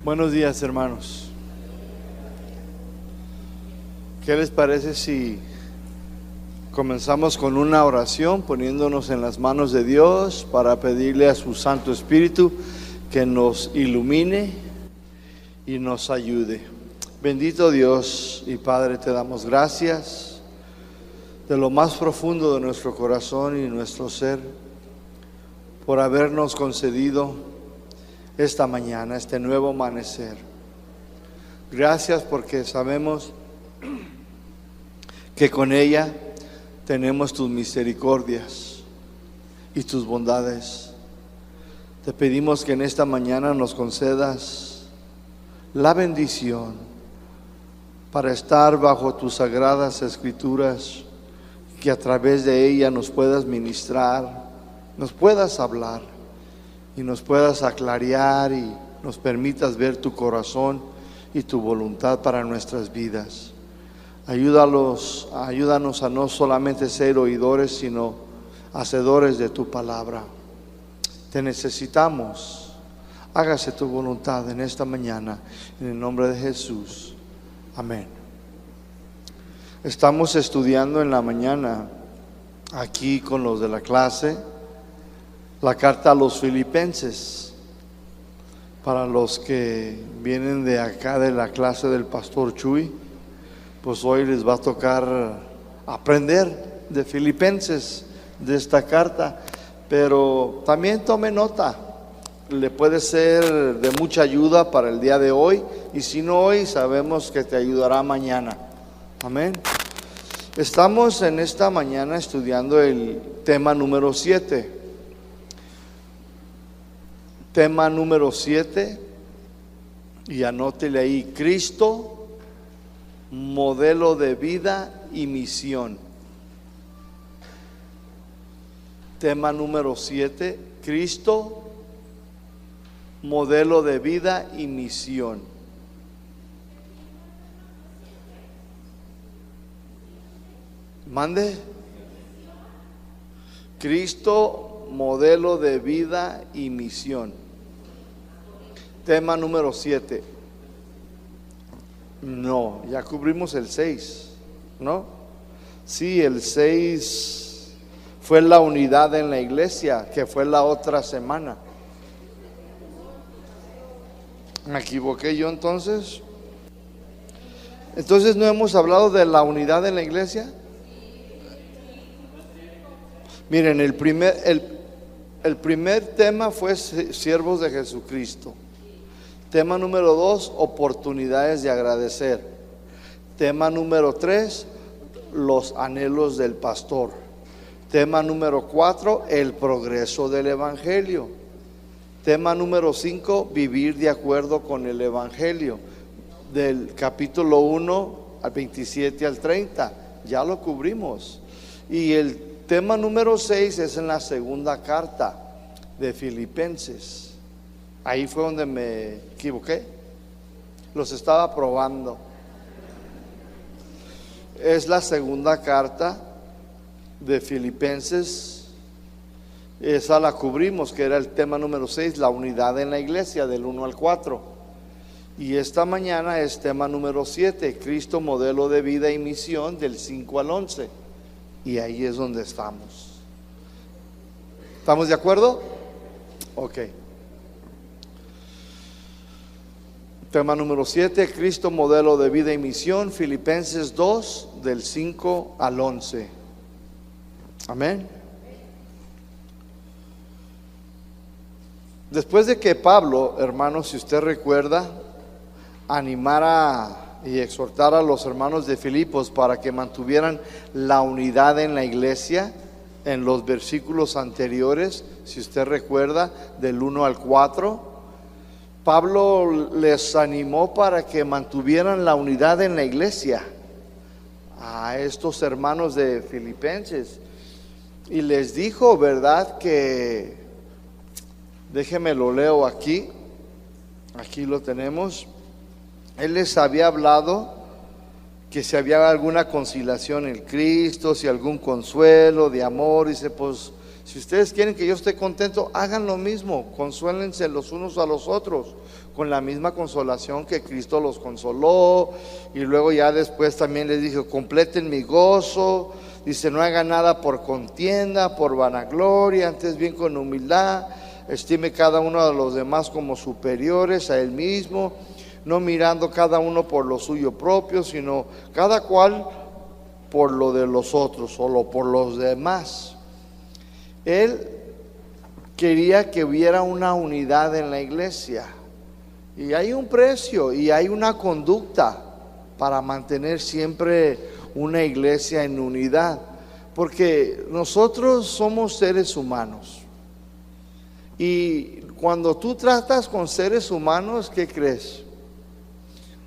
Buenos días, hermanos. ¿Qué les parece si comenzamos con una oración poniéndonos en las manos de Dios para pedirle a su Santo Espíritu que nos ilumine y nos ayude? Bendito Dios y Padre, te damos gracias de lo más profundo de nuestro corazón y nuestro ser por habernos concedido esta mañana, este nuevo amanecer. Gracias porque sabemos que con ella tenemos tus misericordias y tus bondades. Te pedimos que en esta mañana nos concedas la bendición para estar bajo tus sagradas escrituras, que a través de ella nos puedas ministrar, nos puedas hablar y nos puedas aclarar y nos permitas ver tu corazón y tu voluntad para nuestras vidas. Ayúdanos a no solamente ser oidores, sino hacedores de tu palabra. Te necesitamos. Hágase tu voluntad en esta mañana, en el nombre de Jesús. Amén. Estamos estudiando en la mañana aquí con los de la clase la carta a los Filipenses. Para los que vienen de acá de la clase del pastor Chuy, pues hoy les va a tocar aprender de Filipenses, de esta carta. Pero también tome nota, le puede ser de mucha ayuda para el día de hoy, y si no hoy, sabemos que te ayudará mañana. Amén. Estamos en esta mañana estudiando el tema número 7. Tema número 7, y anótele ahí: Cristo, modelo de vida y misión. Tema número 7, Cristo, modelo de vida y misión. Mande. Cristo, modelo de vida y misión. Tema número 7. No, ya cubrimos el 6, ¿no? Sí, el 6 fue la unidad en la iglesia, que fue la otra semana. ¿Me equivoqué yo entonces? Entonces, ¿no hemos hablado de la unidad en la iglesia? Miren, el primer tema fue siervos de Jesucristo. Tema número 2, oportunidades de agradecer. Tema número 3, los anhelos del pastor. Tema número 4, el progreso del evangelio. Tema número 5, vivir de acuerdo con el evangelio. Del capítulo 1 al 27 al 30, ya lo cubrimos. Y el tema número 6 es en la segunda carta de Filipenses. Ahí fue donde me equivoqué. Los estaba probando. Es la segunda carta de Filipenses. Esa la cubrimos, que era el tema número 6, la unidad en la iglesia, del 1 al 4. Y esta mañana es tema número 7, Cristo, modelo de vida y misión, del 5 al 11. Y ahí es donde estamos. ¿Estamos de acuerdo? Ok. Tema número 7, Cristo, modelo de vida y misión, Filipenses 2, del 5 al 11. Amén. Después de que Pablo, hermanos, si usted recuerda, animara y exhortara a los hermanos de Filipos para que mantuvieran la unidad en la iglesia, en los versículos anteriores, si usted recuerda, del 1 al 4, Pablo les animó para que mantuvieran la unidad en la iglesia a estos hermanos de Filipenses, y les dijo, ¿verdad? Que, déjeme lo leo aquí lo tenemos. Él les había hablado que si había alguna conciliación en Cristo, si algún consuelo de amor. Dice, pues Si ustedes quieren que yo esté contento, hagan lo mismo, consuélense los unos a los otros, con la misma consolación que Cristo los consoló. Y luego ya después también les dijo, completen mi gozo. Dice, no hagan nada por contienda, por vanagloria, antes bien con humildad. Estime cada uno de los demás como superiores a él mismo, no mirando cada uno por lo suyo propio, sino cada cual por lo de los otros, solo por los demás. Él quería que hubiera una unidad en la iglesia, y hay un precio y hay una conducta para mantener siempre una iglesia en unidad, porque nosotros somos seres humanos. Y cuando tú tratas con seres humanos, ¿qué crees?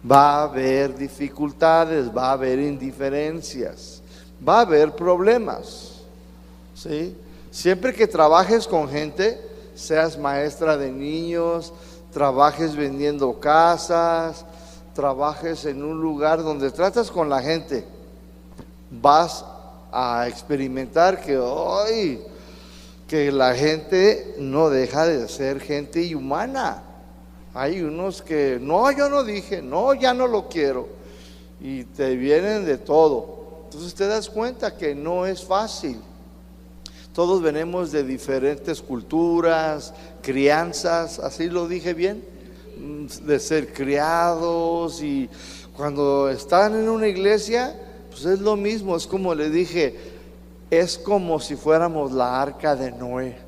Va a haber dificultades, va a haber indiferencias, va a haber problemas, ¿sí? Siempre que trabajes con gente, seas maestra de niños, trabajes vendiendo casas, trabajes en un lugar donde tratas con la gente, vas a experimentar que la gente no deja de ser gente humana. Hay unos que, no, yo no dije, no, ya no lo quiero, y te vienen de todo. Entonces te das cuenta que no es fácil. Todos venimos de diferentes culturas, crianzas, así lo dije bien, de ser criados, y cuando están en una iglesia, pues es lo mismo. Es como le dije, es como si fuéramos la arca de Noé.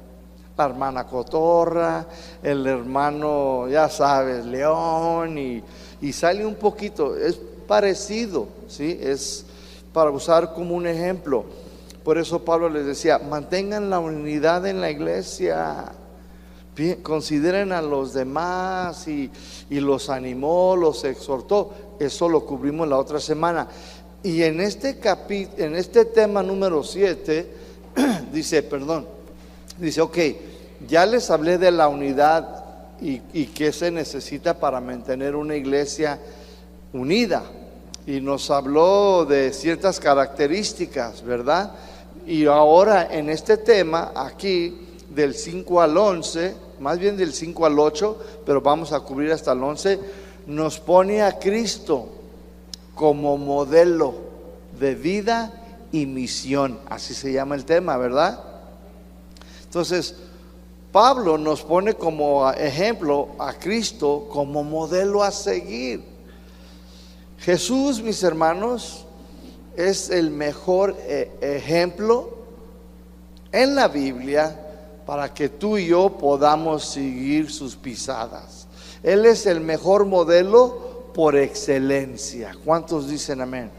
La hermana cotorra, el hermano, ya sabes, león, y sale un poquito, es parecido, ¿sí? Es para usar como un ejemplo. Por eso Pablo les decía, mantengan la unidad en la iglesia, consideren a los demás, y los animó, los exhortó. Eso lo cubrimos la otra semana. Y en este tema número 7, dice, ok, ya les hablé de la unidad y qué se necesita para mantener una iglesia unida. Y nos habló de ciertas características, ¿verdad? Y ahora en este tema, aquí, del 5 al 11, más bien del 5 al 8, pero vamos a cubrir hasta el 11, nos pone a Cristo como modelo de vida y misión. Así se llama el tema, ¿verdad? Entonces, Pablo nos pone como ejemplo a Cristo como modelo a seguir. Jesús, mis hermanos, es el mejor ejemplo en la Biblia para que tú y yo podamos seguir sus pisadas. Él es el mejor modelo por excelencia. ¿Cuántos dicen amén?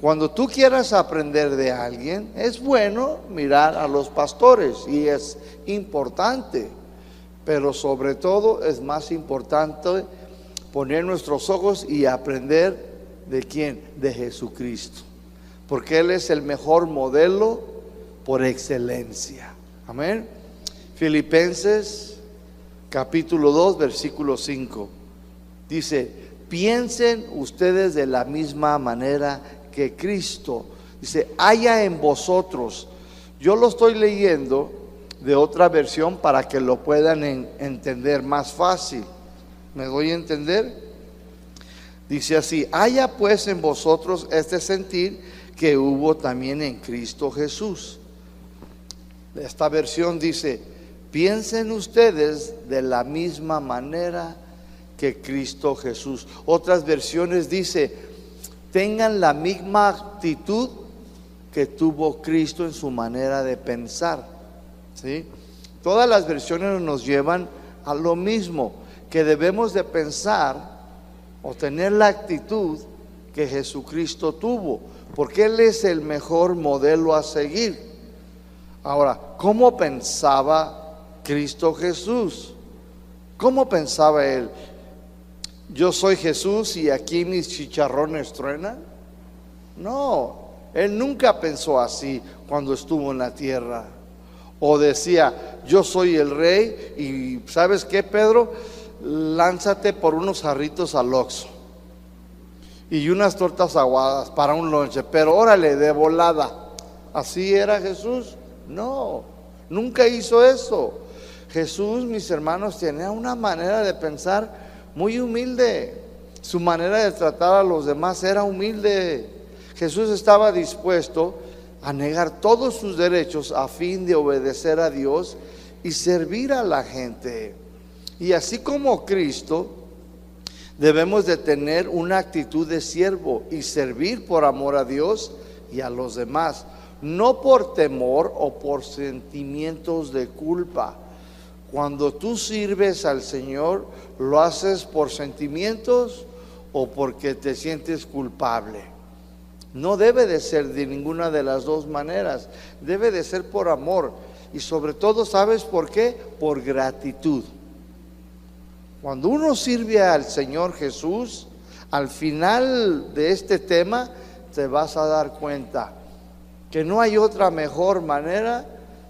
Cuando tú quieras aprender de alguien, es bueno mirar a los pastores, y es importante, pero sobre todo es más importante poner nuestros ojos y aprender ¿de quién? De Jesucristo, porque Él es el mejor modelo por excelencia. Amén. Filipenses capítulo 2 versículo 5 dice, piensen ustedes de la misma manera que Cristo. Dice, haya en vosotros. Yo lo estoy leyendo de otra versión para que lo puedan entender más fácil. ¿Me doy a entender? Dice así, haya pues en vosotros este sentir que hubo también en Cristo Jesús. Esta versión dice, piensen ustedes de la misma manera que Cristo Jesús. Otras versiones dice, tengan la misma actitud que tuvo Cristo en su manera de pensar, ¿sí? Todas las versiones nos llevan a lo mismo, que debemos de pensar o tener la actitud que Jesucristo tuvo, porque Él es el mejor modelo a seguir. Ahora, ¿cómo pensaba Cristo Jesús? ¿Cómo pensaba Él? Yo soy Jesús y aquí mis chicharrones truenan. No, Él nunca pensó así cuando estuvo en la tierra. O decía, yo soy el rey y ¿sabes qué, Pedro? Lánzate por unos jarritos al Oxxo y unas tortas aguadas para un lonche, pero órale, de volada. ¿Así era Jesús? No, Nunca hizo eso. Jesús, mis hermanos, tenía una manera de pensar muy humilde. Su manera de tratar a los demás era humilde. Jesús estaba dispuesto a negar todos sus derechos a fin de obedecer a Dios y servir a la gente. Y así como Cristo, debemos de tener una actitud de siervo y servir por amor a Dios y a los demás, no por temor o por sentimientos de culpa. Cuando tú sirves al Señor, ¿lo haces por sentimientos o porque te sientes culpable? No debe de ser de ninguna de las dos maneras, debe de ser por amor. Y sobre todo, ¿sabes por qué? Por gratitud. Cuando uno sirve al Señor Jesús, al final de este tema te vas a dar cuenta que no hay otra mejor manera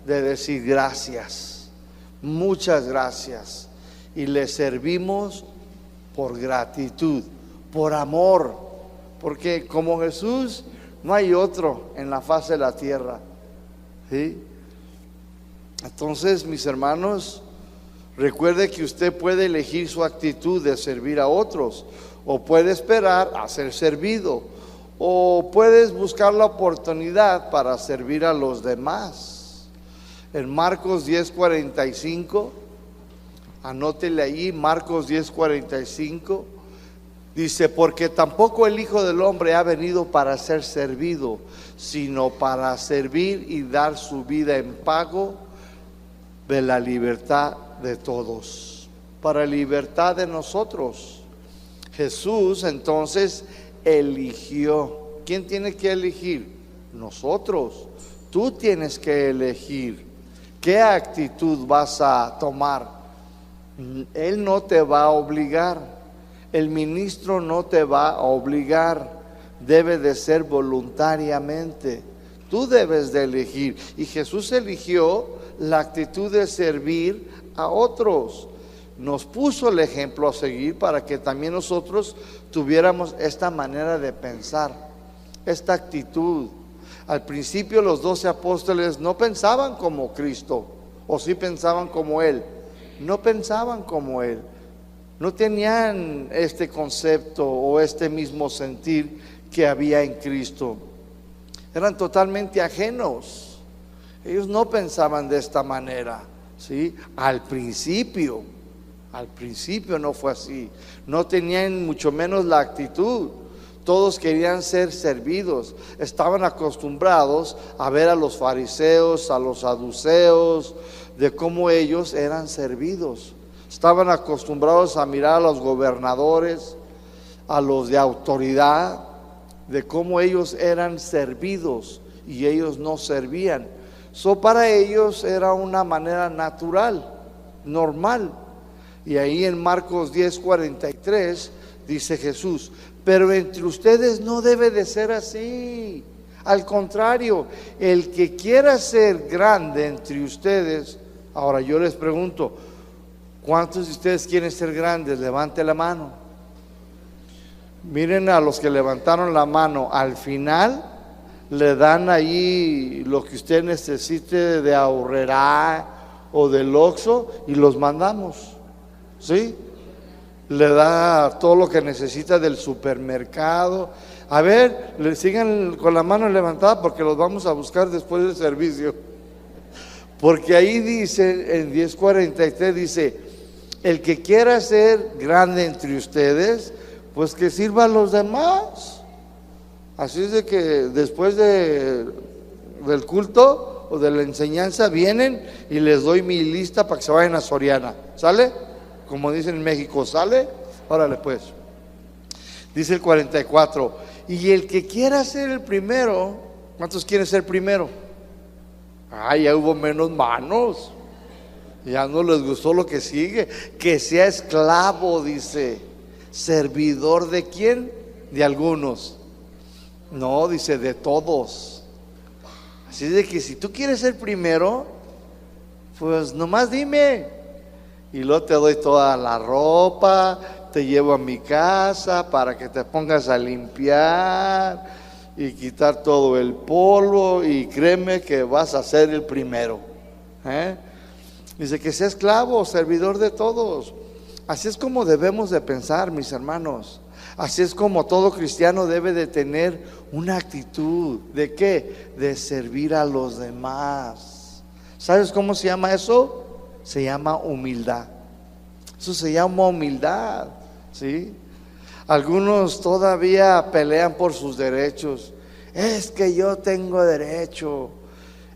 de decir gracias, muchas gracias. Y le servimos por gratitud, por amor, porque como Jesús no hay otro en la faz de la tierra, ¿sí? Entonces, mis hermanos, recuerde que usted puede elegir su actitud de servir a otros, o puede esperar a ser servido, o puedes buscar la oportunidad para servir a los demás. En Marcos 10:45, anótele ahí, Marcos 10:45, dice: porque tampoco el Hijo del Hombre ha venido para ser servido, sino para servir y dar su vida en pago de la libertad de todos, para libertad de nosotros. Jesús entonces eligió. ¿Quién tiene que elegir? Nosotros. Tú tienes que elegir qué actitud vas a tomar. Él no te va a obligar, el ministro no te va a obligar, debe de ser voluntariamente. Tú debes de elegir, y Jesús eligió la actitud de servir a otros. Nos puso el ejemplo a seguir para que también nosotros tuviéramos esta manera de pensar, esta actitud. Al principio los 12 apóstoles no pensaban como Cristo, o sí pensaban como Él. No pensaban como Él, no tenían este concepto o este mismo sentir que había en Cristo. Eran totalmente ajenos. Ellos no pensaban de esta manera, ¿sí? Al principio no fue así. No tenían mucho menos la actitud. Todos querían ser servidos. Estaban acostumbrados a ver a los fariseos, a los saduceos, de cómo ellos eran servidos. Estaban acostumbrados a mirar a los gobernadores, a los de autoridad, de cómo ellos eran servidos y ellos no servían. Para ellos era una manera natural, normal. Y ahí en Marcos 10:43 dice Jesús: pero entre ustedes no debe de ser así. Al contrario, el que quiera ser grande entre ustedes. Ahora yo les pregunto, ¿cuántos de ustedes quieren ser grandes? Levante la mano. Miren a los que levantaron la mano. Al final le dan ahí lo que usted necesite de Aurrerá o del Oxxo y los mandamos, ¿sí? Le da todo lo que necesita del supermercado. A ver, le sigan con la mano levantada porque los vamos a buscar después del servicio. Porque ahí dice, en 10:43 dice: el que quiera ser grande entre ustedes, pues que sirva a los demás. Así es de que después del culto o de la enseñanza vienen y les doy mi lista para que se vayan a Soriana. ¿Sale? Como dicen en México, ¿sale? Órale pues. Dice el 44: y el que quiera ser el primero. ¿Cuántos quieren ser primero? Ya hubo menos manos. Ya no les gustó lo que sigue. Que sea esclavo, dice. ¿Servidor de quién? De algunos. No, dice de todos. Así de que si tú quieres ser primero, pues nomás dime. Y luego te doy toda la ropa, te llevo a mi casa para que te pongas a limpiar y quitar todo el polvo, y créeme que vas a ser el primero. ¿Eh? Dice que sea esclavo, servidor de todos. Así es como debemos de pensar, mis hermanos. Así es como todo cristiano debe de tener una actitud. ¿De qué? De servir a los demás. ¿Sabes cómo se llama eso? Se llama humildad. Eso se llama humildad, ¿sí? Algunos todavía pelean por sus derechos. Es que yo tengo derecho.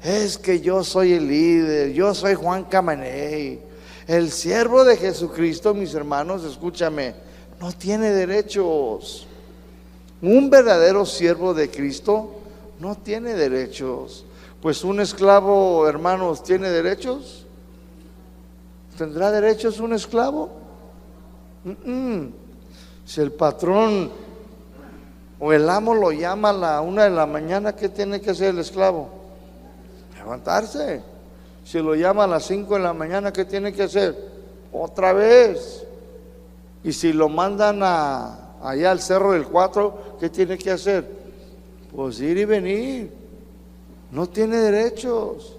Es que yo soy el líder. Yo soy Juan Camaney. El siervo de Jesucristo, mis hermanos, escúchame, no tiene derechos. Un verdadero siervo de Cristo no tiene derechos. Pues un esclavo, hermanos, ¿tiene derechos? ¿Tendrá derechos un esclavo? Si el patrón o el amo lo llama a la 1 de la mañana, ¿qué tiene que hacer el esclavo? Levantarse. Si lo llama a las 5 de la mañana, ¿qué tiene que hacer? Otra vez. Y si lo mandan allá al Cerro del 4, ¿qué tiene que hacer? Pues ir y venir. No tiene derechos.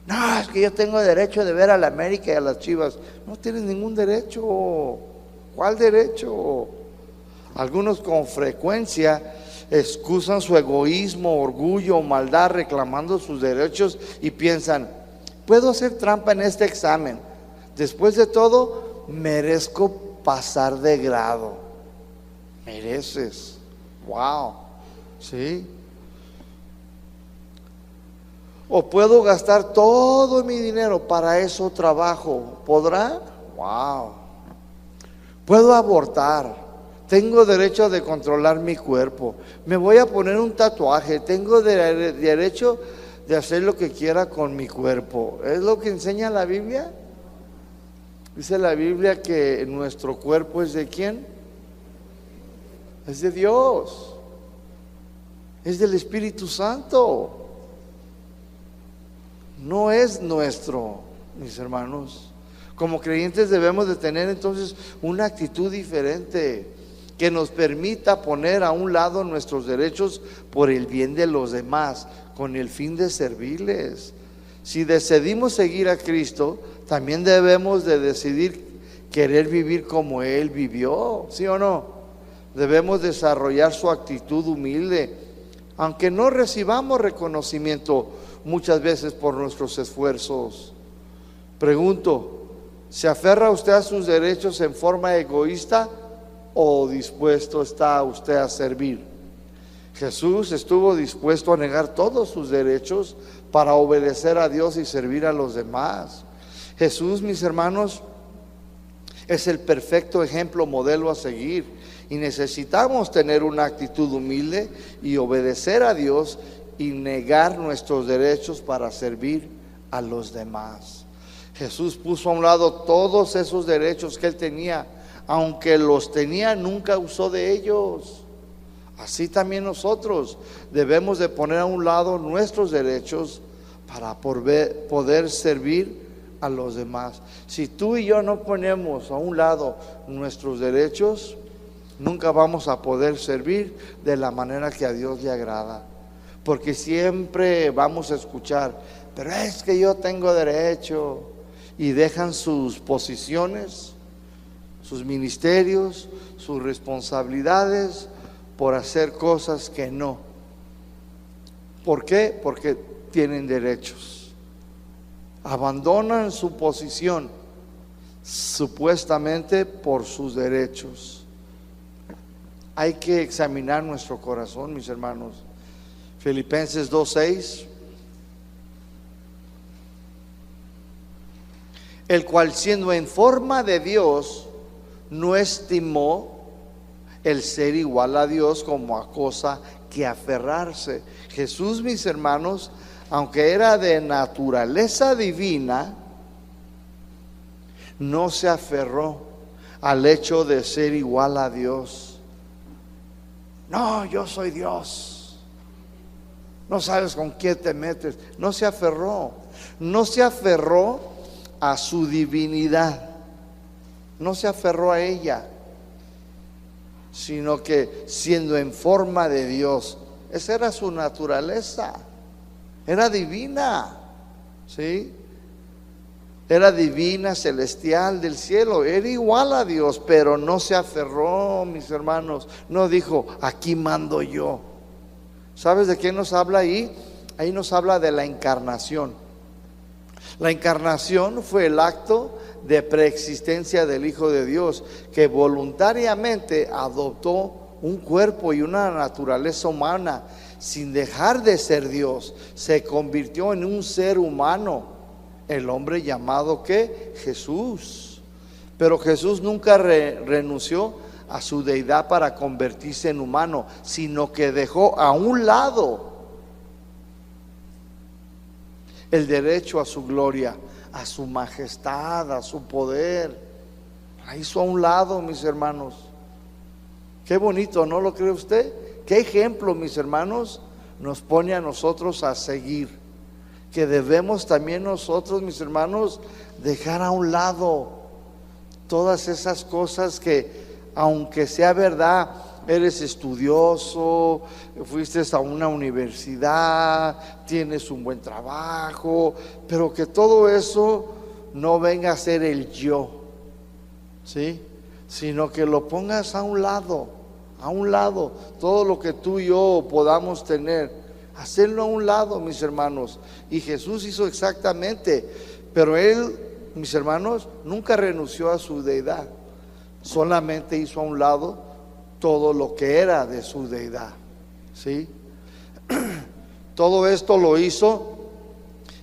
No, es que yo tengo derecho de ver a la América y a las Chivas. No tienes ningún derecho. ¿Cuál derecho? Algunos con frecuencia excusan su egoísmo, orgullo, maldad, reclamando sus derechos y piensan: puedo hacer trampa en este examen. Después de todo, merezco pasar de grado. Mereces. Wow. ¿Sí? O puedo gastar todo mi dinero, para eso trabajo. ¿Podrá? Wow. Puedo abortar. Tengo derecho de controlar mi cuerpo. Me voy a poner un tatuaje. Tengo derecho de hacer lo que quiera con mi cuerpo. ¿Es lo que enseña la Biblia? Dice la Biblia que nuestro cuerpo es ¿de quién? Es de Dios. Es del Espíritu Santo. No es nuestro, mis hermanos. Como creyentes debemos de tener entonces una actitud diferente, que nos permita poner a un lado nuestros derechos por el bien de los demás, con el fin de servirles. Si decidimos seguir a Cristo, también debemos de decidir querer vivir como Él vivió, ¿sí o no? Debemos desarrollar su actitud humilde, aunque no recibamos reconocimiento muchas veces por nuestros esfuerzos. Pregunto: ¿se aferra usted a sus derechos en forma egoísta o dispuesto está usted a servir? Jesús estuvo dispuesto a negar todos sus derechos para obedecer a Dios y servir a los demás. Jesús, mis hermanos, es el perfecto ejemplo, modelo a seguir, y necesitamos tener una actitud humilde y obedecer a Dios y negar nuestros derechos para servir a los demás. Jesús puso a un lado todos esos derechos que Él tenía. Aunque los tenía, nunca usó de ellos. Así también nosotros debemos de poner a un lado nuestros derechos para poder servir a los demás. Si tú y yo no ponemos a un lado nuestros derechos, nunca vamos a poder servir de la manera que a Dios le agrada. Porque siempre vamos a escuchar: pero es que yo tengo derecho. Y dejan sus posiciones, sus ministerios, sus responsabilidades por hacer cosas que no. ¿Por qué? Porque tienen derechos. Abandonan su posición supuestamente por sus derechos. Hay que examinar nuestro corazón, mis hermanos. Filipenses 2:6. El cual, siendo en forma de Dios, no estimó el ser igual a Dios como a cosa que aferrarse. Jesús, mis hermanos, aunque era de naturaleza divina, no se aferró al hecho de ser igual a Dios. No, yo soy Dios. No sabes con quién te metes. No se aferró. No se aferró a su divinidad. No se aferró a ella, sino que siendo en forma de Dios, esa era su naturaleza, era divina, ¿sí? era divina, celestial, del cielo, era igual a Dios, pero no se aferró, mis hermanos, no dijo, aquí mando yo. ¿Sabes de qué nos habla ahí? Ahí nos habla de la encarnación. La encarnación fue el acto de preexistencia del Hijo de Dios, que voluntariamente adoptó un cuerpo y una naturaleza humana, sin dejar de ser Dios. Se convirtió en un ser humano, el hombre llamado ¿qué? Jesús. Pero Jesús nunca renunció a su deidad para convertirse en humano, sino que dejó a un lado el derecho a su gloria, a su majestad, a su poder. La hizo a un lado, mis hermanos. Qué bonito, ¿no lo cree usted? Qué ejemplo, mis hermanos, nos pone a nosotros a seguir. Que debemos también nosotros, mis hermanos, dejar a un lado todas esas cosas que, aunque sea verdad, eres estudioso, fuiste a una universidad, tienes un buen trabajo, pero que todo eso no venga a ser el yo, ¿sí? Sino que lo pongas a un lado, todo lo que tú y yo podamos tener, hacerlo a un lado, mis hermanos. Y Jesús hizo exactamente, pero Él, mis hermanos, nunca renunció a su deidad, solamente hizo a un lado todo lo que era de su deidad, ¿sí? Todo esto lo hizo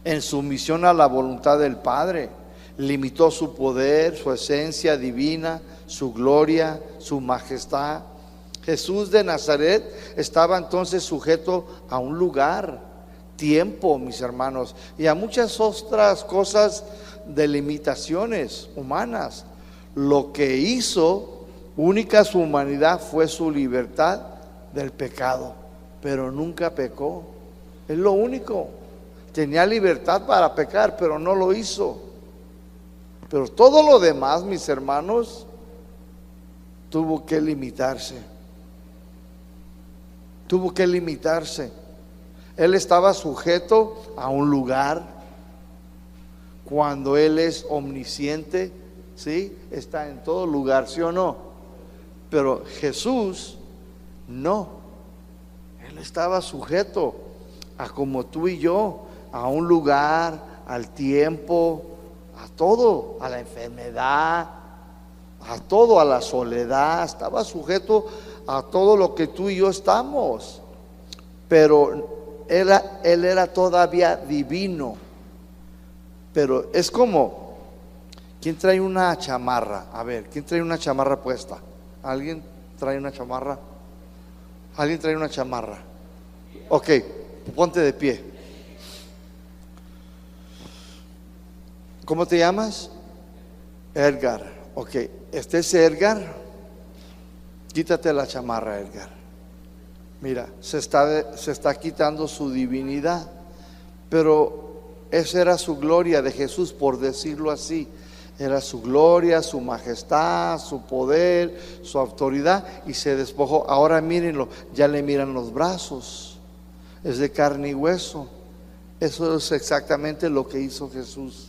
en sumisión a la voluntad del Padre. Limitó su poder, su esencia divina, su gloria, su majestad. Jesús de Nazaret estaba entonces sujeto a un lugar, tiempo, mis hermanos, y a muchas otras cosas de limitaciones humanas. Lo que hizo única su humanidad fue su libertad del pecado, pero nunca pecó. Es lo único. Tenía libertad para pecar, pero no lo hizo. Pero todo lo demás, mis hermanos, tuvo que limitarse. Tuvo que limitarse. Él estaba sujeto a un lugar. Cuando Él es omnisciente, ¿sí? Está en todo lugar, ¿sí o no? Pero Jesús no. Él estaba sujeto a, como tú y yo, a un lugar, al tiempo, a todo, a la enfermedad, a todo, a la soledad. Estaba sujeto a todo lo que tú y yo estamos. Pero él era todavía divino. Pero es como, ¿quién trae una chamarra? A ver, ¿quién trae una chamarra puesta? ¿Alguien trae una chamarra? ¿Alguien trae una chamarra? Ok, ponte de pie. ¿Cómo te llamas? Edgar. Ok, este es Edgar. Quítate la chamarra, Edgar. Mira, se está quitando su divinidad, pero esa era su gloria de Jesús, por decirlo así. Era su gloria, su majestad, su poder, su autoridad, y se despojó. Ahora mírenlo, ya le miran los brazos, es de carne y hueso. Eso es exactamente lo que hizo Jesús.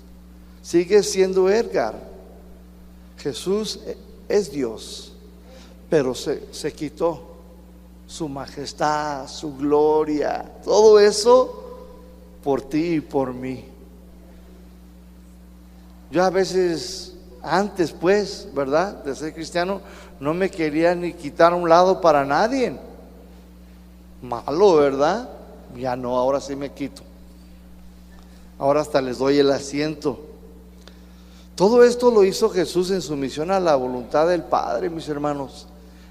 Sigue siendo Edgar. Jesús es Dios, pero se quitó su majestad, su gloria, todo eso por ti y por mí. Yo a veces, antes pues, ¿verdad?, de ser cristiano, no me quería ni quitar a un lado para nadie. Malo, ¿verdad? Ya no, ahora sí me quito. Ahora hasta les doy el asiento. Todo esto lo hizo Jesús en sumisión a la voluntad del Padre, mis hermanos.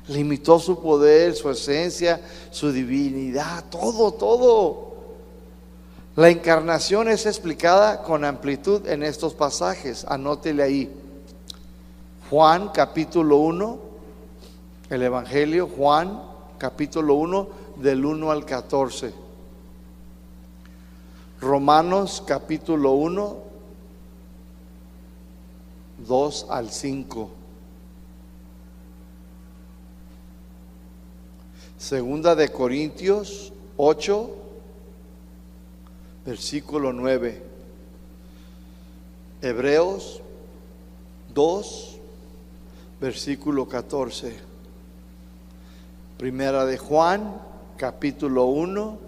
Limitó su poder, su esencia, su divinidad, todo. La encarnación es explicada con amplitud en estos pasajes. Anótele ahí. Juan capítulo 1, el Evangelio, Juan capítulo 1, del 1 al 14. Romanos capítulo 1, 2 al 5. Segunda de Corintios 8, versículo 9. Hebreos 2, versículo 14. Primera de Juan, capítulo 1,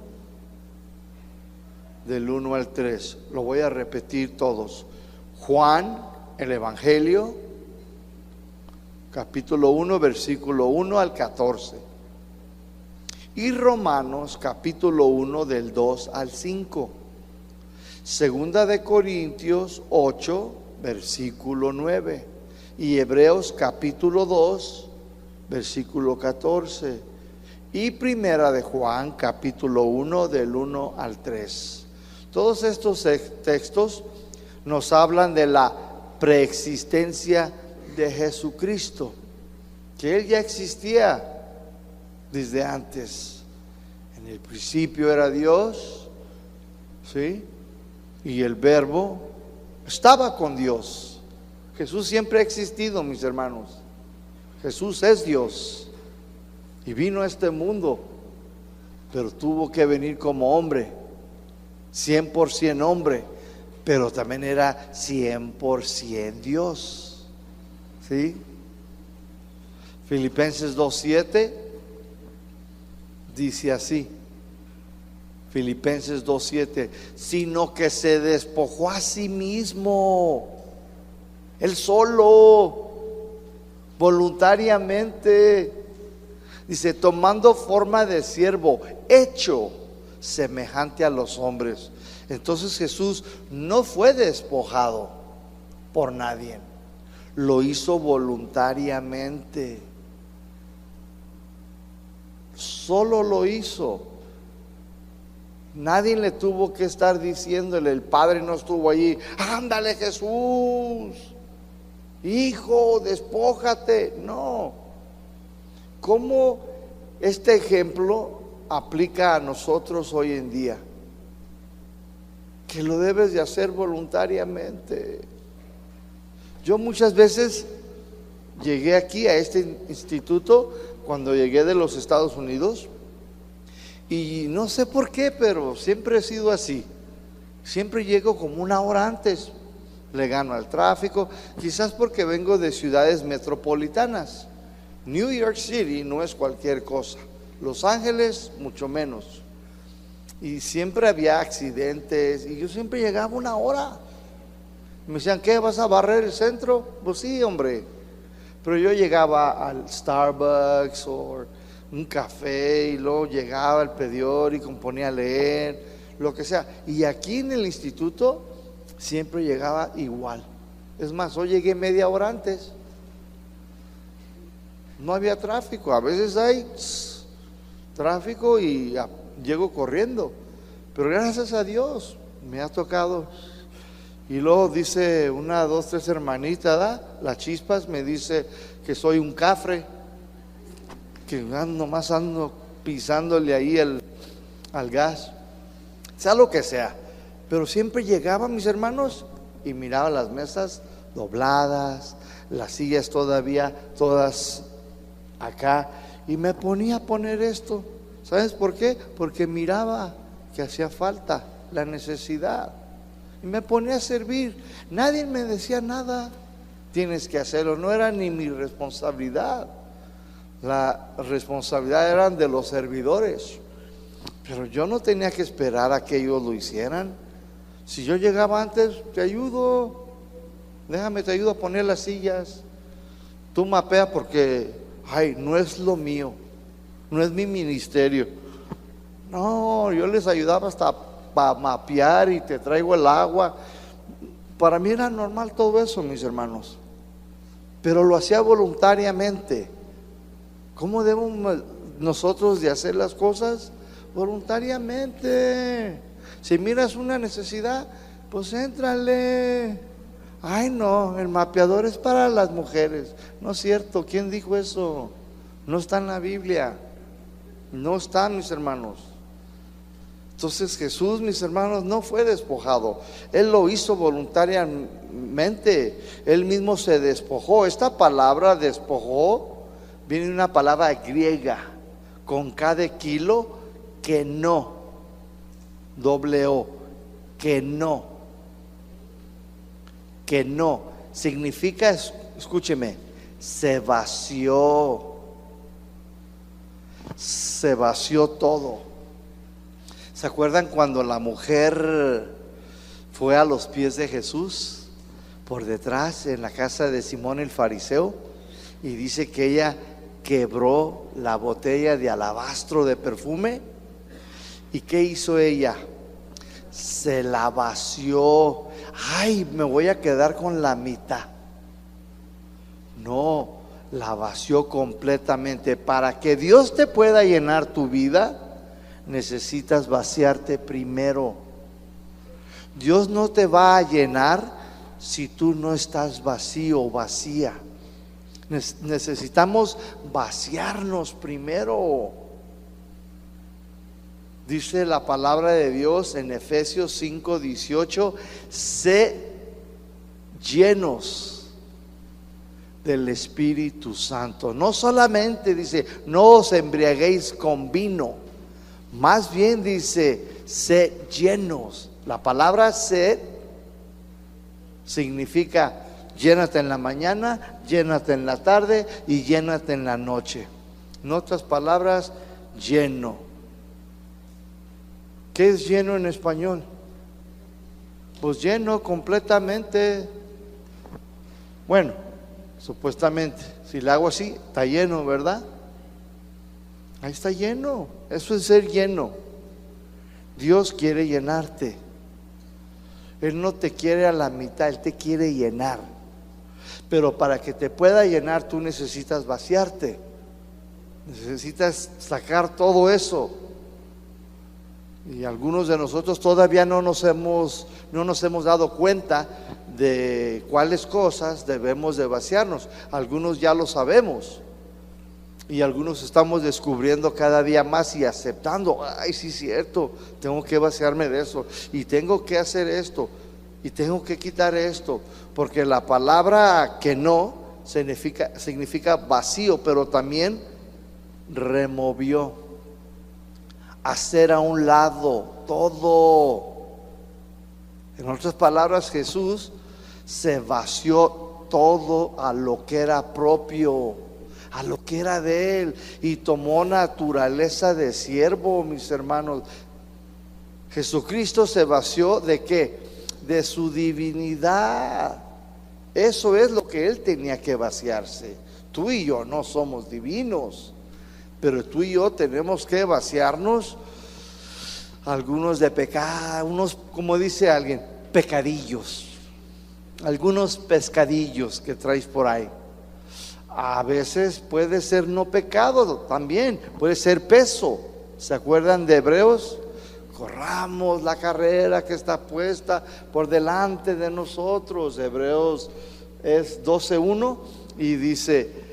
del 1 al 3. Lo voy a repetir todos. Juan, el Evangelio, capítulo 1, versículo 1 al 14. Y Romanos, capítulo 1, del 2 al 5. Segunda de Corintios 8, versículo 9. Y Hebreos, capítulo 2, versículo 14. Y Primera de Juan, capítulo 1, del 1 al 3. Todos estos textos nos hablan de la preexistencia de Jesucristo, que Él ya existía desde antes. En el principio era Dios, ¿sí? Y el Verbo estaba con Dios. Jesús siempre ha existido, mis hermanos. Jesús es Dios y vino a este mundo, pero tuvo que venir como hombre, 100% hombre, pero también era 100% Dios. ¿Sí? Filipenses 2:7 dice así. Filipenses 2:7, sino que se despojó a sí mismo, Él solo, voluntariamente. Dice, tomando forma de siervo, hecho semejante a los hombres. Entonces Jesús no fue despojado por nadie, lo hizo voluntariamente. Solo lo hizo. Nadie le tuvo que estar diciéndole, el Padre no estuvo allí, ándale Jesús, hijo, despójate. No. ¿Cómo este ejemplo aplica a nosotros hoy en día? Que lo debes de hacer voluntariamente. Yo muchas veces llegué aquí a este instituto cuando llegué de los Estados Unidos, y no sé por qué, pero siempre he sido así. Siempre llego como una hora antes, le gano al tráfico, quizás porque vengo de ciudades metropolitanas. New York City no es cualquier cosa, Los Ángeles mucho menos. Y siempre había accidentes y yo siempre llegaba una hora. Me decían, ¿qué? ¿Vas a barrer el centro? Pues sí, hombre. Pero yo llegaba al Starbucks o un café y luego llegaba al periódico, ponía a leer, lo que sea. Y aquí en el instituto siempre llegaba igual. Es más, hoy llegué media hora antes. No había tráfico. A veces hay tráfico y llego corriendo. Pero gracias a Dios me ha tocado. Y luego dice una, dos, tres hermanitas, ¿da? Las Chispas me dice que soy un cafre, que nomás ando pisándole ahí al gas, sea lo que sea. Pero siempre llegaba, mis hermanos, y miraba las mesas dobladas, las sillas todavía todas acá, y me ponía a poner esto. ¿Sabes por qué? Porque miraba que hacía falta, la necesidad, y me ponía a servir. Nadie me decía nada, tienes que hacerlo. No era ni mi responsabilidad. La responsabilidad eran de los servidores, pero yo no tenía que esperar a que ellos lo hicieran. Si yo llegaba antes, te ayudo, déjame, te ayudo a poner las sillas, tú mapea, porque no es lo mío, no es mi ministerio. No, yo les ayudaba hasta para mapear y te traigo el agua. Para mí era normal todo eso, mis hermanos, pero lo hacía voluntariamente. ¿Cómo debemos nosotros de hacer las cosas? Voluntariamente. Si miras una necesidad, pues éntrale. Ay, no, el mapeador es para las mujeres. No es cierto. ¿Quién dijo eso? No está en la Biblia. No está, mis hermanos. Entonces Jesús, mis hermanos, no fue despojado. Él lo hizo voluntariamente. Él mismo se despojó. Esta palabra despojó viene de una palabra griega con K de kilo, que no, doble O, que no. que no. Significa, escúcheme, se vació. Se vació todo. ¿Se acuerdan cuando la mujer fue a los pies de Jesús por detrás en la casa de Simón el fariseo? Y dice que ella quebró la botella de alabastro de perfume. ¿Y qué hizo ella? Se la vació. Ay, me voy a quedar con la mitad. No, la vació completamente. Para que Dios te pueda llenar tu vida, necesitas vaciarte primero. Dios no te va a llenar si tú no estás vacío o vacía. Necesitamos vaciarnos primero. Dice la palabra de Dios en Efesios 5:18: sé llenos del Espíritu Santo. No solamente dice, no os embriaguéis con vino, más bien dice, sed llenos. La palabra sed significa llénate en la mañana, llénate en la tarde y llénate en la noche. En otras palabras, lleno. ¿Qué es lleno en español? Pues lleno completamente. Bueno, supuestamente, si le hago así, está lleno, ¿verdad? Ahí está lleno. Eso es ser lleno. Dios quiere llenarte. Él no te quiere a la mitad, Él te quiere llenar. Pero para que te pueda llenar, tú necesitas vaciarte. Necesitas sacar todo eso. Y algunos de nosotros todavía no nos hemos dado cuenta de cuáles cosas debemos de vaciarnos. Algunos ya lo sabemos. Y algunos estamos descubriendo cada día más y aceptando. Ay, sí es cierto, tengo que vaciarme de eso. Y tengo que hacer esto. Y tengo que quitar esto. Porque la palabra que no significa vacío, pero también removió. Hacer a un lado todo. En otras palabras, Jesús se vació todo a lo que era propio, a lo que era de Él, y tomó naturaleza de siervo, mis hermanos. Jesucristo se vació ¿de qué? De su divinidad. Eso es lo que Él tenía que vaciarse. Tú y yo no somos divinos, pero tú y yo tenemos que vaciarnos algunos de pecado, unos, como dice alguien, pecadillos, algunos pescadillos que traes por ahí. A veces puede ser no pecado también, puede ser peso. ¿Se acuerdan de Hebreos? Corramos la carrera que está puesta por delante de nosotros. Hebreos es 12:1 y dice: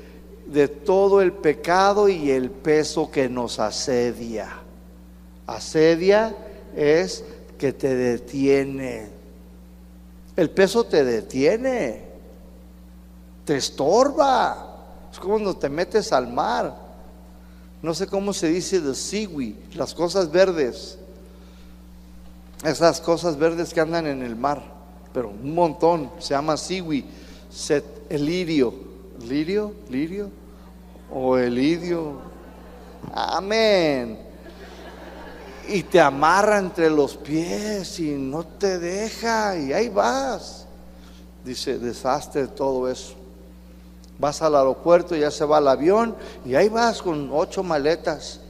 de todo el pecado y el peso que nos asedia. Asedia es que te detiene. El peso te detiene, te estorba. Es como cuando te metes al mar. No sé cómo se dice the seaweed, las cosas verdes. Esas cosas verdes que andan en el mar, pero un montón, se llama seaweed. El lirio o el lidio, amén, y te amarra entre los pies y no te deja, y ahí vas. Dice, deshazte de todo eso. Vas al aeropuerto, ya se va el avión y ahí vas con 8 maletas.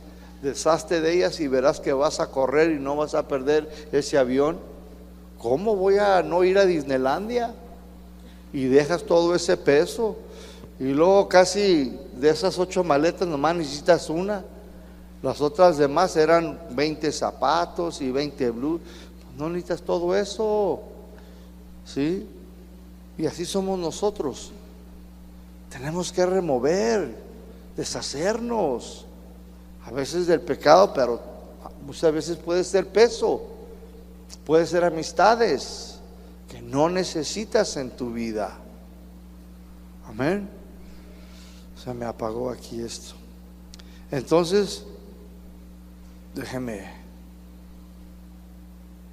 Deshazte de ellas y verás que vas a correr y no vas a perder ese avión. ¿Cómo voy a no ir a Disneylandia? Y dejas todo ese peso. Y luego casi de esas 8 maletas nomás necesitas una. Las otras demás eran 20 zapatos y 20 blues. No necesitas todo eso, ¿sí? Y así somos nosotros. Tenemos que remover, deshacernos. A veces del pecado, pero muchas veces puede ser peso. Puede ser amistades que no necesitas en tu vida. Amén. Se me apagó aquí esto. Entonces, déjeme.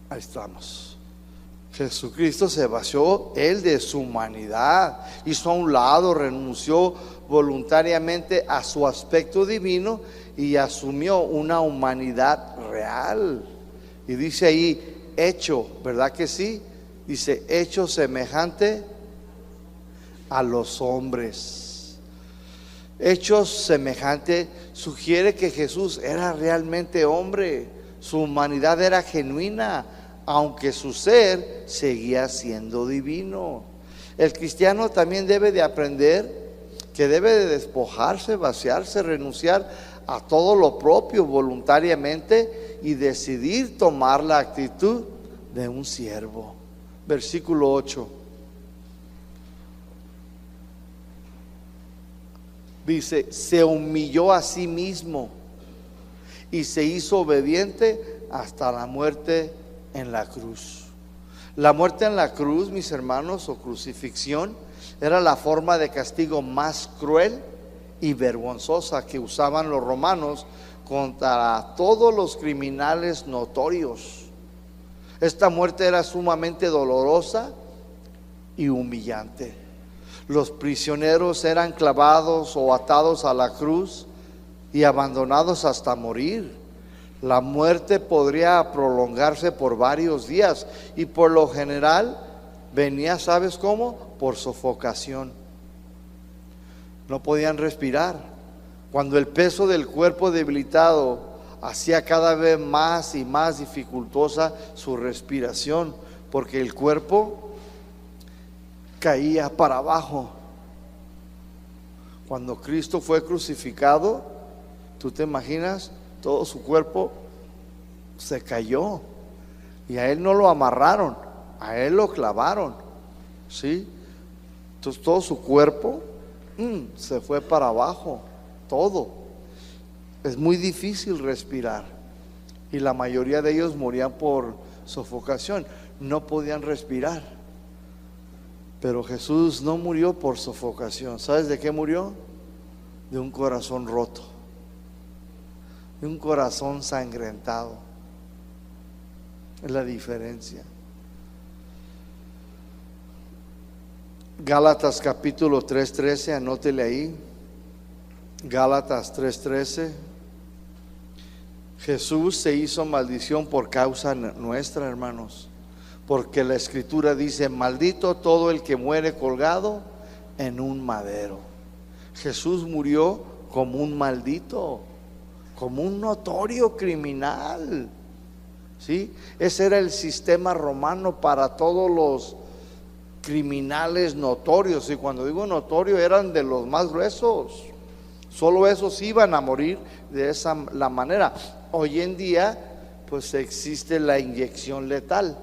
Ahí estamos. Jesucristo se vació él de su humanidad, hizo a un lado, renunció voluntariamente a su aspecto divino y asumió una humanidad real. Y dice ahí, hecho, ¿verdad que sí? Dice, hecho semejante a los hombres. Hechos semejante sugiere que Jesús era realmente hombre, su humanidad era genuina, aunque su ser seguía siendo divino. El cristiano también debe de aprender que debe de despojarse, vaciarse, renunciar a todo lo propio voluntariamente y decidir tomar la actitud de un siervo. Versículo 8. Dice, se humilló a sí mismo y se hizo obediente hasta la muerte en la cruz. La muerte en la cruz, mis hermanos, o crucifixión, era la forma de castigo más cruel y vergonzosa que usaban los romanos contra todos los criminales notorios. Esta muerte era sumamente dolorosa y humillante. Los prisioneros eran clavados o atados a la cruz y abandonados hasta morir. La muerte podría prolongarse por varios días y por lo general venía, ¿sabes cómo? Por sofocación. No podían respirar. Cuando el peso del cuerpo debilitado hacía cada vez más y más dificultosa su respiración, porque el cuerpo caía para abajo. Cuando Cristo fue crucificado, ¿tú te imaginas? Todo su cuerpo se cayó y a él no lo amarraron, a él lo clavaron, ¿sí? Entonces todo su cuerpo se fue para abajo, todo. Es muy difícil respirar y la mayoría de ellos morían por sofocación, no podían respirar. Pero Jesús no murió por sofocación. ¿Sabes de qué murió? De un corazón roto, de un corazón sangrentado. Es la diferencia. Gálatas capítulo 3:13, anótele ahí. Gálatas 3:13. Jesús se hizo maldición por causa nuestra, hermanos, porque la escritura dice, maldito todo el que muere colgado en un madero. Jesús murió como un maldito, como un notorio criminal, ¿sí? Ese era el sistema romano para todos los criminales notorios, y cuando digo notorio eran de los más gruesos. Solo esos iban a morir de la manera. Hoy en día pues existe la inyección letal.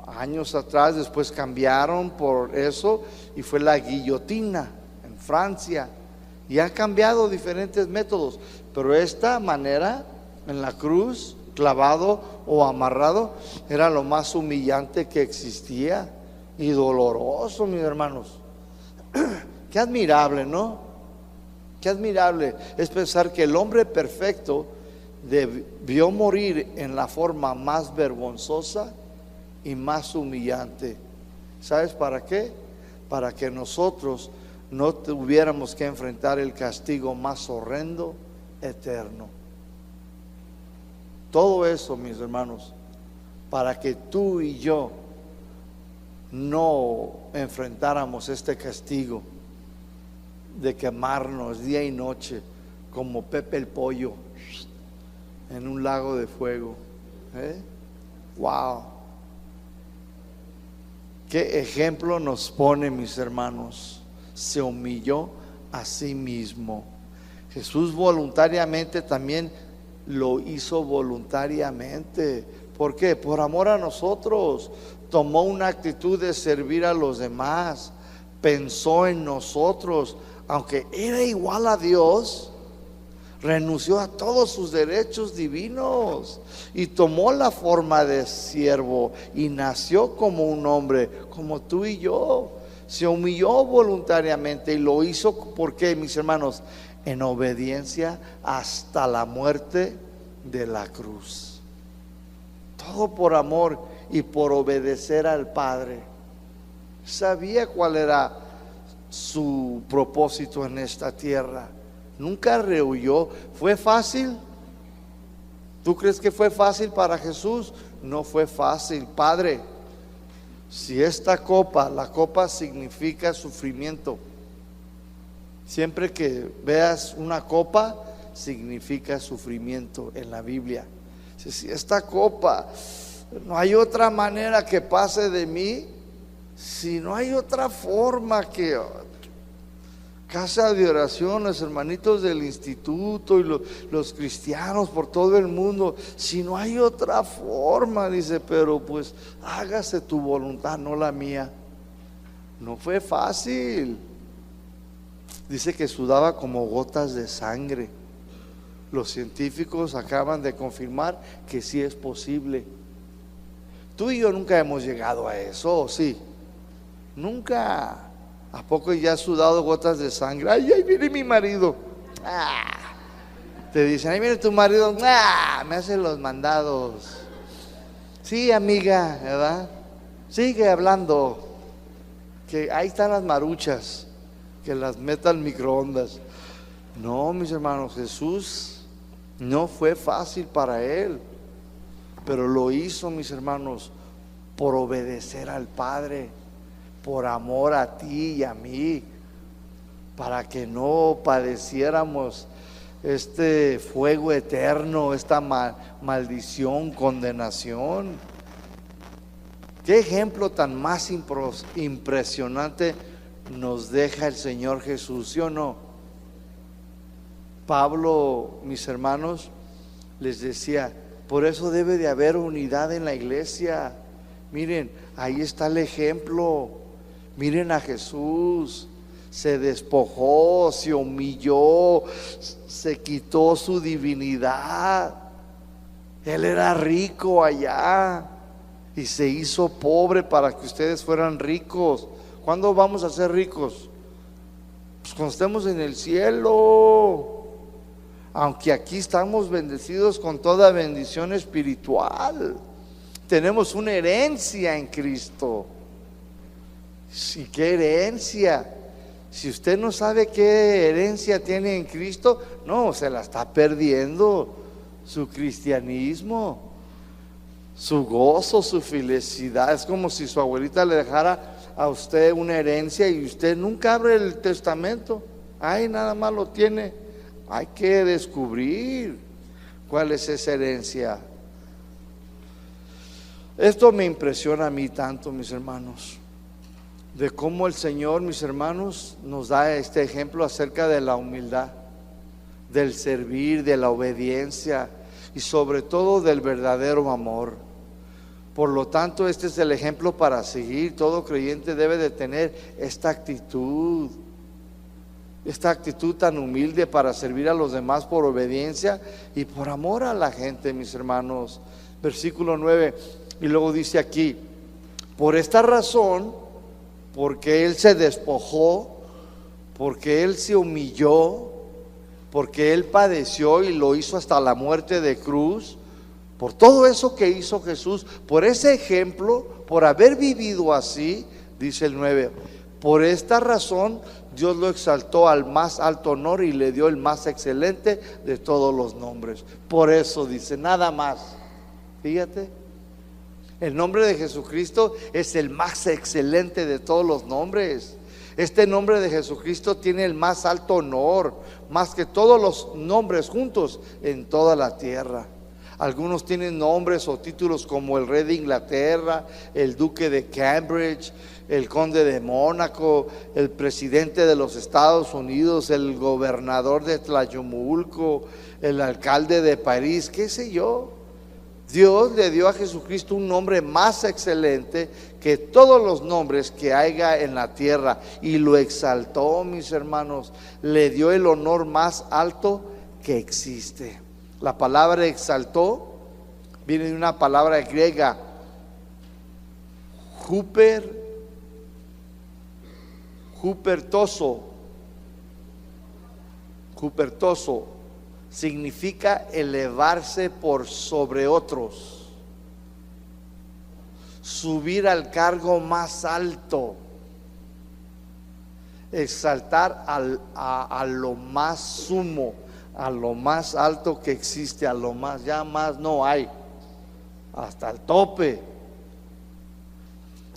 Años atrás después cambiaron por eso y fue la guillotina en Francia, y han cambiado diferentes métodos, pero esta manera en la cruz, clavado o amarrado, era lo más humillante que existía y doloroso, mis hermanos. Qué admirable, ¿no? Qué admirable es pensar que el hombre perfecto debió morir en la forma más vergonzosa y más humillante. ¿Sabes para qué? Para que nosotros no tuviéramos que enfrentar el castigo más horrendo, eterno. Todo eso, mis hermanos, para que tú y yo no enfrentáramos este castigo de quemarnos día y noche como Pepe el Pollo en un lago de fuego. Wow. Qué ejemplo nos pone, mis hermanos. Se humilló a sí mismo. Jesús voluntariamente también lo hizo voluntariamente. ¿Por qué? Por amor a nosotros. Tomó una actitud de servir a los demás. Pensó en nosotros. Aunque era igual a Dios, renunció a todos sus derechos divinos y tomó la forma de siervo y nació como un hombre, como tú y yo. Se humilló voluntariamente y lo hizo, ¿por qué, mis hermanos? En obediencia hasta la muerte de la cruz. todo por amor y por obedecer al Padre. Sabía cuál era su propósito en esta tierra. Nunca rehuyó. ¿Fue fácil? ¿Tú crees que fue fácil para Jesús? No fue fácil. Padre, si esta copa, la copa significa sufrimiento. Siempre que veas una copa, significa sufrimiento en la Biblia. Si esta copa, no hay otra manera que pase de mí, si no hay otra forma que casa de oración, los hermanitos del instituto y los cristianos por todo el mundo, si no hay otra forma, dice, pero pues hágase tu voluntad, no la mía. No fue fácil. Dice que sudaba como gotas de sangre. Los científicos acaban de confirmar que sí es posible. Tú y yo nunca hemos llegado a eso, ¿o sí? Nunca. ¿A poco ya has sudado gotas de sangre? Ay, ahí viene mi marido. Te dicen, ahí viene tu marido. Me hace los mandados. Sí, amiga, ¿verdad? Sigue hablando. Que ahí están las maruchas, que las meta al microondas. No, mis hermanos, Jesús no fue fácil para él, pero lo hizo, mis hermanos, por obedecer al Padre, por amor a ti y a mí, para que no padeciéramos este fuego eterno, esta maldición, condenación. Qué ejemplo tan más impresionante nos deja el Señor Jesús, ¿sí o no? Pablo, mis hermanos, les decía, por eso debe de haber unidad en la iglesia. Miren, ahí está el ejemplo. Miren a Jesús, se despojó, se humilló, se quitó su divinidad. Él era rico allá y se hizo pobre para que ustedes fueran ricos. ¿Cuándo vamos a ser ricos? Pues cuando estemos en el cielo. Aunque aquí estamos bendecidos con toda bendición espiritual, tenemos una herencia en Cristo. ¿Y qué herencia? Si usted no sabe qué herencia tiene en Cristo, no, se la está perdiendo. Su cristianismo, su gozo, su felicidad. Es como si su abuelita le dejara a usted una herencia y usted nunca abre el testamento. Ay, nada más lo tiene. Hay que descubrir cuál es esa herencia. Esto me impresiona a mí tanto, mis hermanos, de cómo el Señor, mis hermanos, nos da este ejemplo acerca de la humildad, del servir, de la obediencia y sobre todo del verdadero amor. Por lo tanto, este es el ejemplo para seguir. Todo creyente debe de tener esta actitud tan humilde para servir a los demás por obediencia y por amor a la gente, mis hermanos. Versículo 9, y luego dice aquí, por esta razón, porque Él se despojó, porque Él se humilló, porque Él padeció y lo hizo hasta la muerte de cruz, por todo eso que hizo Jesús, por ese ejemplo, por haber vivido así, dice el 9, por esta razón Dios lo exaltó al más alto honor y le dio el más excelente de todos los nombres. Por eso dice, nada más. Fíjate, el nombre de Jesucristo es el más excelente de todos los nombres. Este nombre de Jesucristo tiene el más alto honor, más que todos los nombres juntos en toda la tierra. Algunos tienen nombres o títulos como el rey de Inglaterra, el duque de Cambridge, el conde de Mónaco, el presidente de los Estados Unidos, el gobernador de Tlajomulco, el alcalde de París, qué sé yo. Dios le dio a Jesucristo un nombre más excelente que todos los nombres que haya en la tierra y lo exaltó, mis hermanos. Le dio el honor más alto que existe. La palabra exaltó viene de una palabra griega, hupertoso significa elevarse por sobre otros. subir al cargo más alto, exaltar a lo más sumo, a lo más alto que existe, a lo más, ya más no hay, hasta el tope.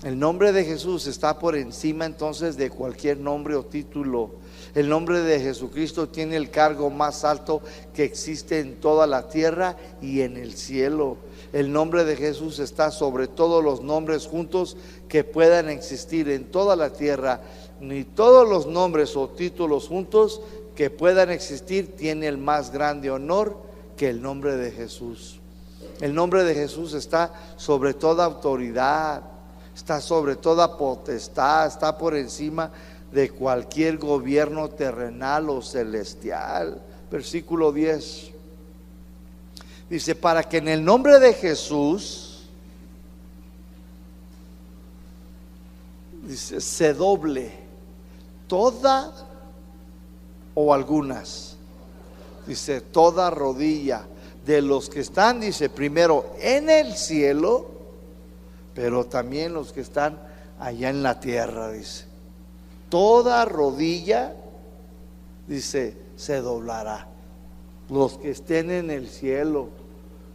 El nombre de Jesús está por encima entonces de cualquier nombre o título. El nombre de Jesucristo tiene el cargo más alto que existe en toda la tierra y en el cielo. El nombre de Jesús está sobre todos los nombres juntos que puedan existir en toda la tierra. Ni todos los nombres o títulos juntos que puedan existir tiene el más grande honor que el nombre de Jesús. El nombre de Jesús está sobre toda autoridad, está sobre toda potestad, está por encima de cualquier gobierno terrenal o celestial. Versículo 10 dice: para que en el nombre de Jesús, dice, se doble toda o algunas, dice, toda rodilla de los que están, dice, primero en el cielo, pero también los que están allá en la tierra, dice, toda rodilla, dice, se doblará. Los que estén en el cielo,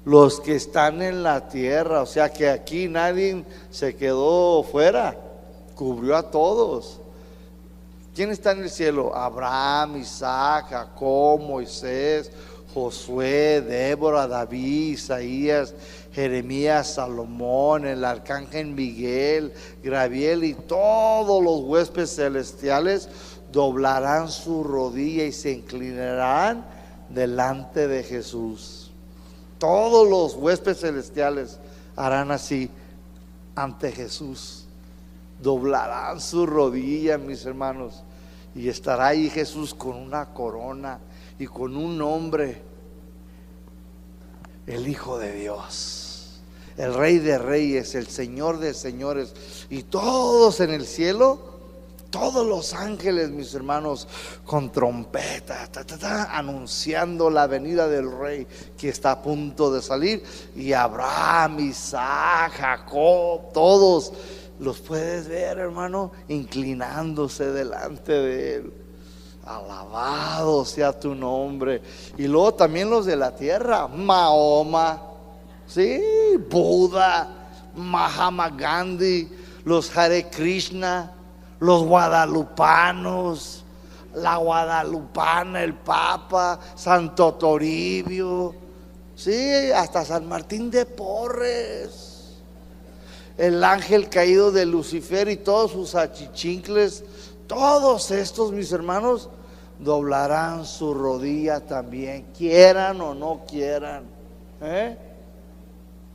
los que están en la tierra. O sea que aquí nadie se quedó fuera, cubrió a todos. ¿Quién está en el cielo? Abraham, Isaac, Jacob, Moisés, Josué, Débora, David, Isaías, Jeremías, Salomón, el arcángel Miguel, Gabriel y todos los huéspedes celestiales doblarán su rodilla y se inclinarán delante de Jesús. Todos los huéspedes celestiales harán así ante Jesús, doblarán su rodilla, mis hermanos, y estará ahí Jesús con una corona y con un nombre: el Hijo de Dios, el Rey de Reyes, el Señor de Señores. Y todos en el cielo, todos los ángeles, mis hermanos, con trompeta, anunciando la venida del Rey que está a punto de salir. Y Abraham, Isaac, Jacob, todos los puedes ver, hermano, inclinándose delante de Él. Alabado sea tu nombre. Y luego también los de la tierra: Mahoma, sí, Buda, Mahatma Gandhi, los Hare Krishna, los guadalupanos, la guadalupana, el Papa, Santo Toribio, sí, hasta San Martín de Porres, el ángel caído de Lucifer y todos sus achichincles. Todos estos, mis hermanos, doblarán su rodilla también, quieran o no quieran.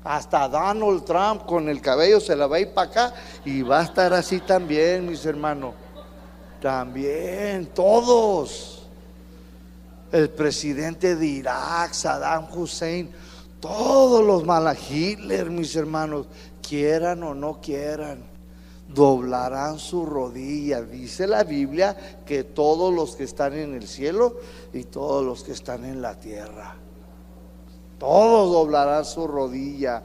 Hasta Donald Trump con el cabello se la va a ir para acá y va a estar así también, mis hermanos. También, todos. El presidente de Irak, Saddam Hussein, todos los Hitler, mis hermanos, quieran o no quieran, doblarán su rodilla. Dice la Biblia que todos los que están en el cielo y todos los que están en la tierra, todos doblarán su rodilla.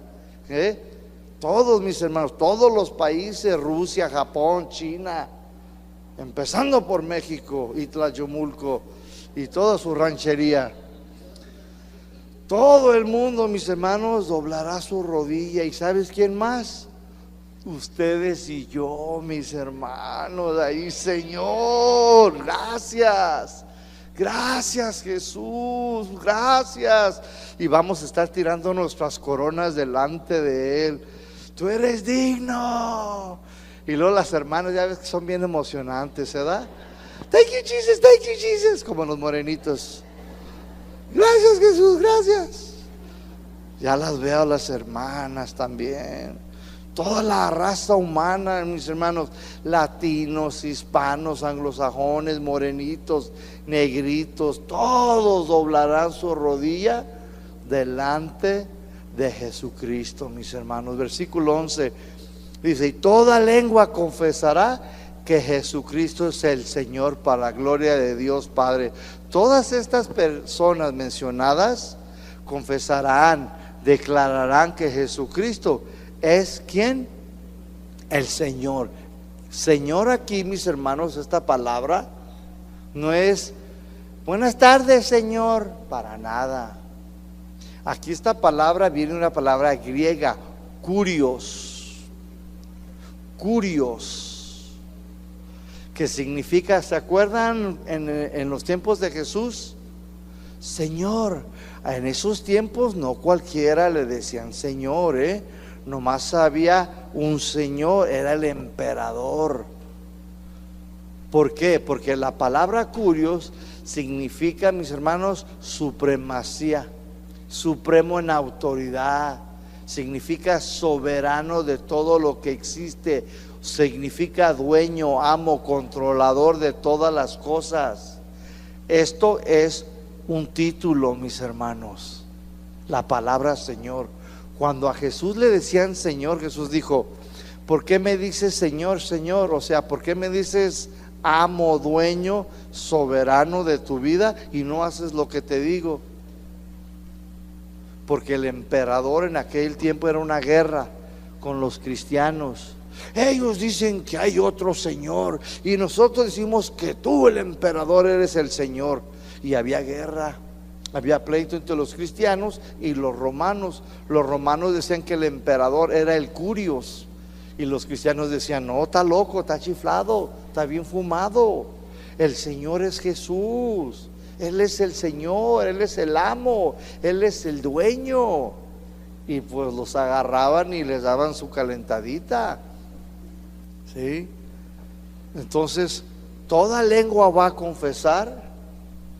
Todos, mis hermanos, todos los países, Rusia, Japón, China, empezando por México y Tlajomulco y toda su ranchería. Todo el mundo, mis hermanos, doblará su rodilla. ¿Y sabes quién más? Ustedes y yo, mis hermanos. Ahí, Señor, gracias. Gracias, Jesús, gracias. Y vamos a estar tirando nuestras coronas delante de Él. Tú eres digno. Y luego las hermanas, ya ves que son bien emocionantes, ¿verdad? Thank you Jesus, como los morenitos. Gracias, Jesús, gracias. Ya las veo a las hermanas también. Toda la raza humana, mis hermanos, latinos, hispanos, anglosajones, morenitos, negritos, todos doblarán su rodilla delante de Jesucristo, mis hermanos. Versículo 11 dice: y toda lengua confesará que Jesucristo es el Señor, para la gloria de Dios Padre. Todas estas personas mencionadas confesarán, declararán que Jesucristo es ¿quién? El Señor. Señor aquí, mis hermanos, esta palabra no es buenas tardes, Señor, para nada. Aquí esta palabra viene de una palabra griega, kurios, que significa, ¿se acuerdan en los tiempos de Jesús? Señor. En esos tiempos no cualquiera le decían Señor, nomás había un Señor, era el emperador. ¿Por qué? Porque la palabra kurios significa, mis hermanos, supremacía, supremo en autoridad, significa soberano de todo lo que existe, significa dueño, amo, controlador de todas las cosas. Esto es un título, mis hermanos, la palabra Señor. Cuando a Jesús le decían Señor, Jesús dijo, ¿por qué me dices Señor, Señor? O sea, ¿por qué me dices amo, dueño, soberano de tu vida y no haces lo que te digo? Porque el emperador en aquel tiempo era una guerra con los cristianos. Ellos dicen que hay otro Señor y nosotros decimos que tú, el emperador, eres el Señor. Y había guerra, había pleito entre los cristianos y los romanos. Los romanos decían que el emperador era el kurios y los cristianos decían, no, está loco, está chiflado, está bien fumado. El Señor es Jesús, Él es el Señor, Él es el amo, Él es el dueño. Y pues los agarraban y les daban su calentadita, ¿sí? Entonces toda lengua va a confesar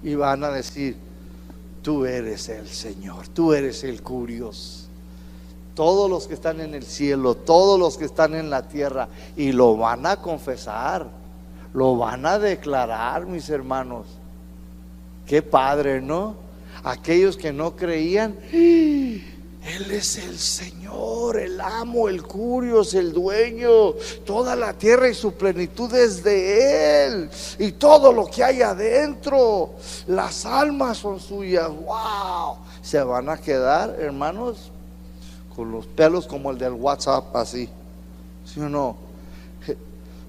y van a decir, tú eres el Señor, tú eres el kurios. Todos los que están en el cielo, todos los que están en la tierra, y lo van a confesar, lo van a declarar, mis hermanos. Qué padre, ¿no? Aquellos que no creían, Él es el Señor, el amo, el kurios, el dueño. Toda la tierra y su plenitud es de Él, y todo lo que hay adentro, las almas son suyas. ¡Wow! Se van a quedar, hermanos, con los pelos como el del WhatsApp, así, ¿sí o no?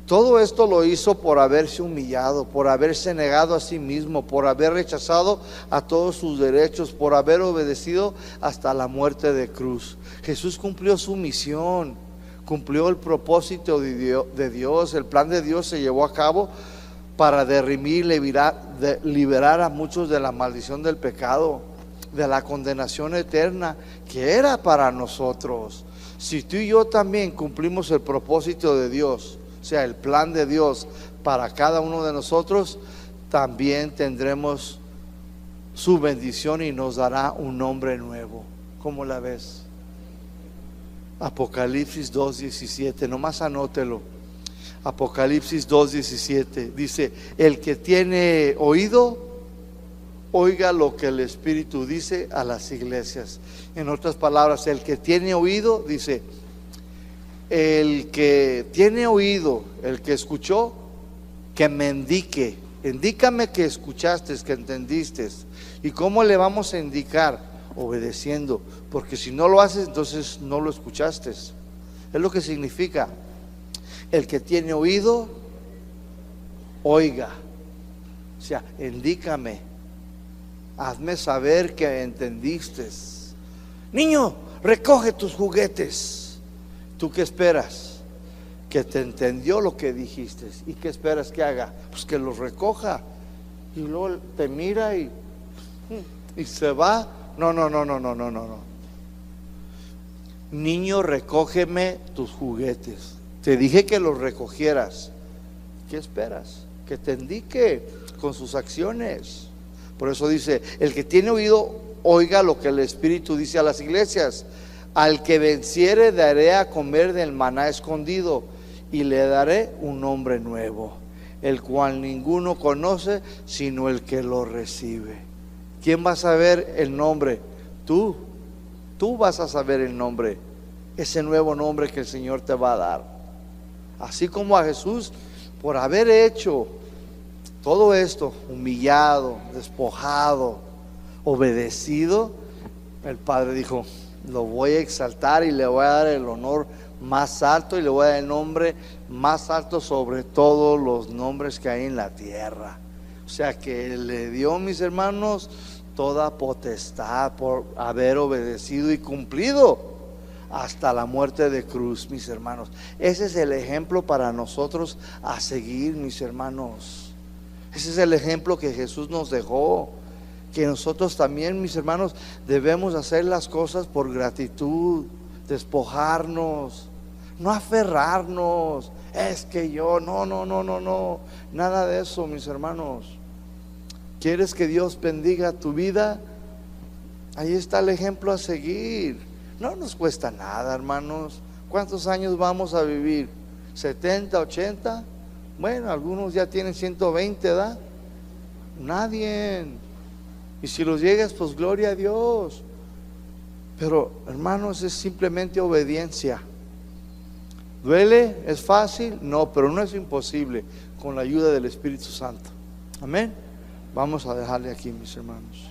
Todo esto lo hizo por haberse humillado, por haberse negado a sí mismo, por haber rechazado a todos sus derechos, por haber obedecido hasta la muerte de cruz. Jesús cumplió su misión, cumplió el propósito de Dios. El plan de Dios se llevó a cabo para derrimir, liberar a muchos de la maldición del pecado, de la condenación eterna que era para nosotros. Si tú y yo también cumplimos el propósito de Dios, o sea, el plan de Dios para cada uno de nosotros, también tendremos su bendición y nos dará un nombre nuevo. ¿Cómo la ves? Apocalipsis 2:17, nomás anótelo. Apocalipsis 2:17 dice, el que tiene oído, oiga lo que el Espíritu dice a las iglesias. En otras palabras, el que tiene oído, dice, el que tiene oído, el que escuchó, que me indique. Indícame que escuchaste, que entendiste. ¿Y cómo le vamos a indicar? Obedeciendo, porque si no lo haces, entonces no lo escuchaste. Es lo que significa. El que tiene oído, oiga. O sea, indícame, hazme saber que entendiste. Niño, recoge tus juguetes. ¿Tú qué esperas? Que te entendió lo que dijiste. ¿Y qué esperas que haga? Pues que los recoja. Y luego te mira y se va. No. Niño, recógeme tus juguetes. Te dije que los recogieras. ¿Qué esperas? Que te indique con sus acciones. Por eso dice, el que tiene oído, oiga lo que el Espíritu dice a las iglesias. Al que venciere daré a comer del maná escondido, y le daré un nombre nuevo, el cual ninguno conoce sino el que lo recibe. ¿Quién va a saber el nombre? Tú vas a saber el nombre, ese nuevo nombre que el Señor te va a dar. Así como a Jesús, por haber hecho todo esto, humillado, despojado, obedecido, el Padre dijo, lo voy a exaltar y le voy a dar el honor más alto, y le voy a dar el nombre más alto sobre todos los nombres que hay en la tierra. O sea que le dio, mis hermanos, toda potestad por haber obedecido y cumplido hasta la muerte de cruz, mis hermanos. Ese es el ejemplo para nosotros a seguir, mis hermanos. Ese es el ejemplo que Jesús nos dejó, que nosotros también, mis hermanos, debemos hacer las cosas por gratitud, despojarnos, no aferrarnos. Es que yo, no, nada de eso, mis hermanos. ¿Quieres que Dios bendiga tu vida? Ahí está el ejemplo a seguir. No nos cuesta nada, hermanos. ¿Cuántos años vamos a vivir? ¿70, 80? Bueno, algunos ya tienen 120, ¿verdad? Nadie. Y si los llegas, pues gloria a Dios. Pero, hermanos, es simplemente obediencia. ¿Duele? ¿Es fácil? No, pero no es imposible con la ayuda del Espíritu Santo. Amén. Vamos a dejarle aquí, mis hermanos.